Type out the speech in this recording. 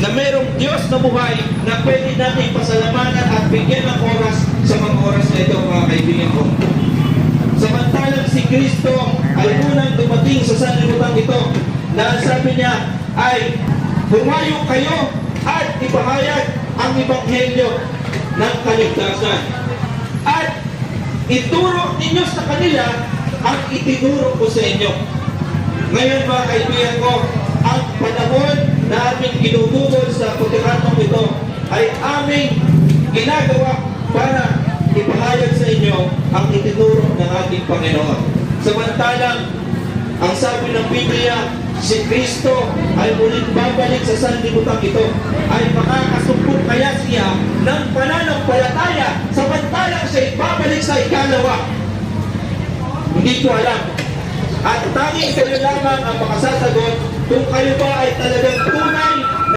na mayroong Diyos na buhay na pwede natin pasalamatan at bigyan ng oras sa mga oras na ito, mga kaibigan ko. Samantalang si Kristo ay unang dumating sa sanlibutan ito, na sabi niya ay humayo kayo at ipahayag ang ebanghelyo ng kaligtasan. At ituro ninyo sa kanila ang itinuro ko sa inyo. Ngayon mga kaibigan ko, ang panahon na aming ginugugol sa pagkakataong ito ay aming ginagawa para ipahayag sa inyo ang itinuro ng ating Panginoon. Samantalang, ang sabi ng Biblia, si Kristo ay muling babalik sa sanlibutan ito, ay makakasumpong kaya siya ng pananampalataya samantalang siya babalik sa ikalawa. Hindi ko alam. At tanging kayo lamang ang makasasagot kung kayo ba ay talagang tunay